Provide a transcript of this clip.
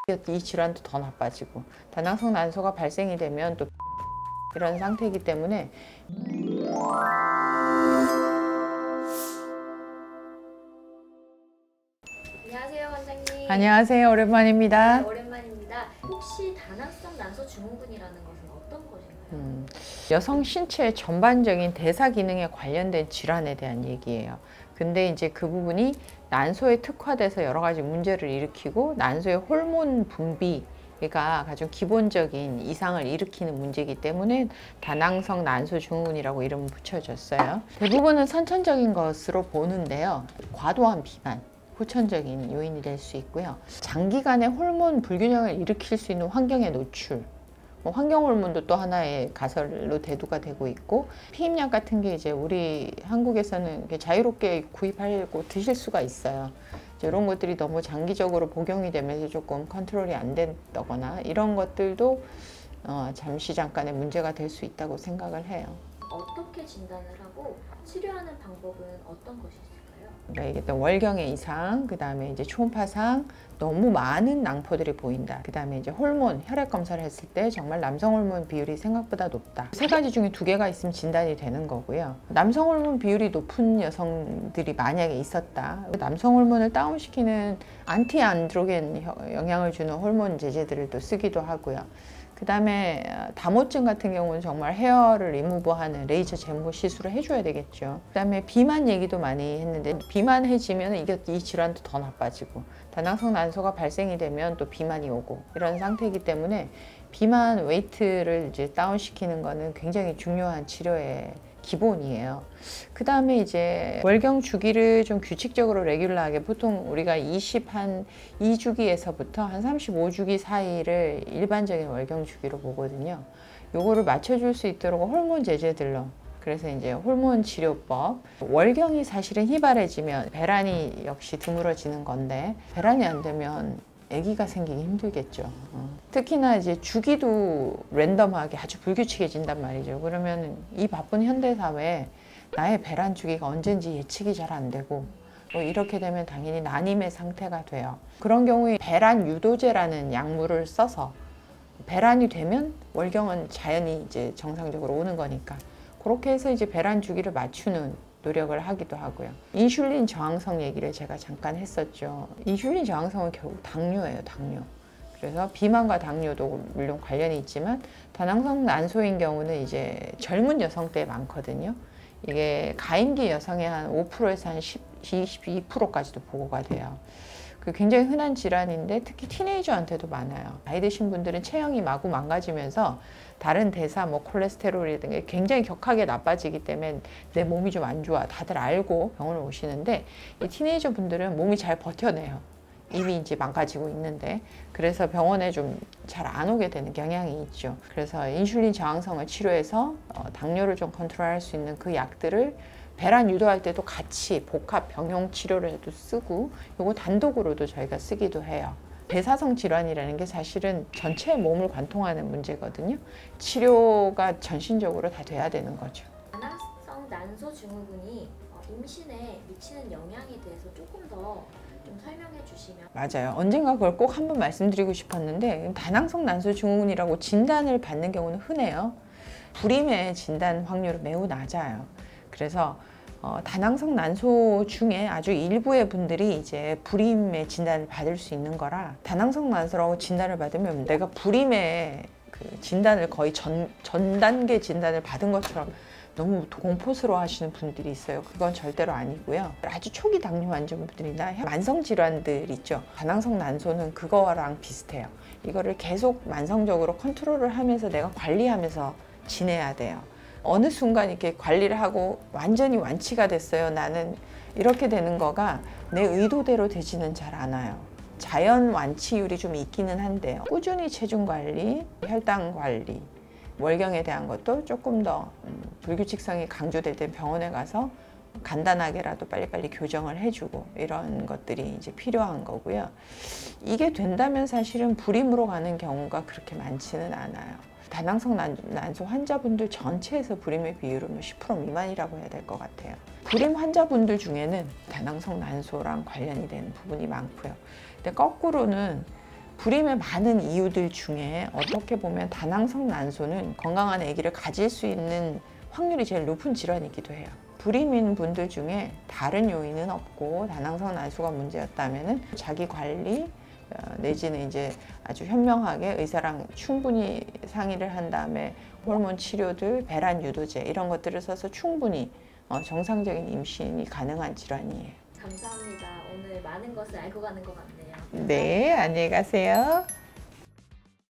이 질환도 더 나빠지고, 다낭성 난소가 발생이 되면 또 이런 상태이기 때문에 안녕하세요, 원장님. 안녕하세요. 오랜만입니다. 네, 오랜만입니다. 혹시 다낭성 난소 증후군이라는 것은 어떤 것인가요? 여성 신체 전반적인 대사 기능에 관련된 질환에 대한 얘기예요. 근데 이제 그 부분이 난소에 특화돼서 여러 가지 문제를 일으키고, 난소의 호르몬 분비가 가장 기본적인 이상을 일으키는 문제이기 때문에 다낭성 난소 증후군이라고 이름을 붙여줬어요. 대부분은 선천적인 것으로 보는데요. 과도한 비만, 후천적인 요인이 될 수 있고요. 장기간의 호르몬 불균형을 일으킬 수 있는 환경의 노출, 환경 호르몬도 또 하나의 가설로 대두가 되고 있고, 피임약 같은 게 이제 우리 한국에서는 자유롭게 구입하고 드실 수가 있어요. 이런 것들이 너무 장기적으로 복용이 되면서 조금 컨트롤이 안 된다거나 이런 것들도 잠시 잠깐의 문제가 될 수 있다고 생각을 해요. 어떻게 진단을 하고 치료하는 방법은 어떤 것이 있을까요? 이게 또 월경의 이상, 그 다음에 이제 초음파상 너무 많은 낭포들이 보인다. 그 다음에 이제 호르몬 혈액 검사를 했을 때 정말 남성 호르몬 비율이 생각보다 높다. 세 가지 중에 두 개가 있으면 진단이 되는 거고요. 남성 호르몬 비율이 높은 여성들이 만약에 있었다. 남성 호르몬을 다운시키는 안티 안드로겐 영향을 주는 호르몬 제제들을 또 쓰기도 하고요. 그 다음에 다모증 같은 경우는 정말 헤어를 리무브하는 레이저 제모 시술을 해줘야 되겠죠. 그 다음에 비만 얘기도 많이 했는데, 비만해지면 이 질환도 더 나빠지고, 다낭성 난소가 발생이 되면 또 비만이 오고 이런 상태이기 때문에 비만 웨이트를 이제 다운시키는 거는 굉장히 중요한 치료의 기본이에요. 그 다음에 이제 월경 주기를 좀 규칙적으로 레귤러하게, 보통 우리가 22주기에서부터 한 35주기 사이를 일반적인 월경 주기로 보거든요. 요거를 맞춰줄 수 있도록 호르몬 제제들로, 그래서 이제 호르몬 치료법, 월경이 사실은 희발해지면 배란이 역시 드물어지는 건데, 배란이 안 되면 아기가 생기기 힘들겠죠. 특히나 이제 주기도 랜덤하게 아주 불규칙해진단 말이죠. 그러면 이 바쁜 현대 사회에 나의 배란 주기가 언제인지 예측이 잘 안 되고, 이렇게 되면 당연히 난임의 상태가 돼요. 그런 경우에 배란 유도제라는 약물을 써서 배란이 되면 월경은 자연히 이제 정상적으로 오는 거니까, 그렇게 해서 이제 배란 주기를 맞추는 노력을 하기도 하고요. 인슐린 저항성 얘기를 제가 잠깐 했었죠. 인슐린 저항성은 결국 당뇨예요, 당뇨. 그래서 비만과 당뇨도 물론 관련이 있지만, 다낭성 난소인 경우는 이제 젊은 여성 때 많거든요. 이게 가임기 여성의 한 5%에서 한 22%까지도 보고가 돼요. 굉장히 흔한 질환인데, 특히 티네이저한테도 많아요. 나이 드신 분들은 체형이 마구 망가지면서 다른 대사, 콜레스테롤이든가 굉장히 격하게 나빠지기 때문에 내 몸이 좀 안 좋아, 다들 알고 병원을 오시는데, 이 티네이저 분들은 몸이 잘 버텨내요. 이미 이제 망가지고 있는데, 그래서 병원에 좀 잘 안 오게 되는 경향이 있죠. 그래서 인슐린 저항성을 치료해서 당뇨를 좀 컨트롤할 수 있는 그 약들을 배란 유도할 때도 같이 복합 병용 치료를 해도 쓰고, 요거 단독으로도 저희가 쓰기도 해요. 대사성 질환이라는 게 사실은 전체 몸을 관통하는 문제거든요. 치료가 전신적으로 다 돼야 되는 거죠. 다낭성 난소 증후군이 임신에 미치는 영향에 대해서 조금 더 좀 설명해 주시면. 맞아요. 언젠가 그걸 꼭 한번 말씀드리고 싶었는데, 다낭성 난소 증후군이라고 진단을 받는 경우는 흔해요. 불임의 진단 확률은 매우 낮아요. 그래서 다낭성 난소 중에 아주 일부의 분들이 이제 불임의 진단을 받을 수 있는 거라, 다낭성 난소라고 진단을 받으면 내가 불임의 그 진단을 거의 전 단계 진단을 받은 것처럼 너무 공포스러워 하시는 분들이 있어요. 그건 절대로 아니고요. 아주 초기 당뇨 환자분들이나 만성 질환들 있죠. 다낭성 난소는 그거랑 비슷해요. 이거를 계속 만성적으로 컨트롤을 하면서 내가 관리하면서 지내야 돼요. 어느 순간 이렇게 관리를 하고 완전히 완치가 됐어요, 나는, 이렇게 되는 거가 내 의도대로 되지는 잘 않아요. 자연 완치율이 좀 있기는 한데요. 꾸준히 체중 관리, 혈당 관리, 월경에 대한 것도 조금 더 불규칙성이 강조될 때 병원에 가서 간단하게라도 빨리빨리 교정을 해주고, 이런 것들이 이제 필요한 거고요. 이게 된다면 사실은 불임으로 가는 경우가 그렇게 많지는 않아요. 다낭성 난소 환자분들 전체에서 불임의 비율은 10% 미만이라고 해야 될 것 같아요. 불임 환자분들 중에는 다낭성 난소랑 관련이 되는 부분이 많고요. 근데 거꾸로는 불임의 많은 이유들 중에 어떻게 보면 다낭성 난소는 건강한 아기를 가질 수 있는 확률이 제일 높은 질환이기도 해요. 불임인 분들 중에 다른 요인은 없고 다낭성 난소가 문제였다면은 자기 관리 내지는 이제 아주 현명하게 의사랑 충분히 상의를 한 다음에 호르몬 치료들, 배란 유도제 이런 것들을 써서 충분히 정상적인 임신이 가능한 질환이에요. 감사합니다. 오늘 많은 것을 알고 가는 것 같네요. 네, 안녕히 가세요.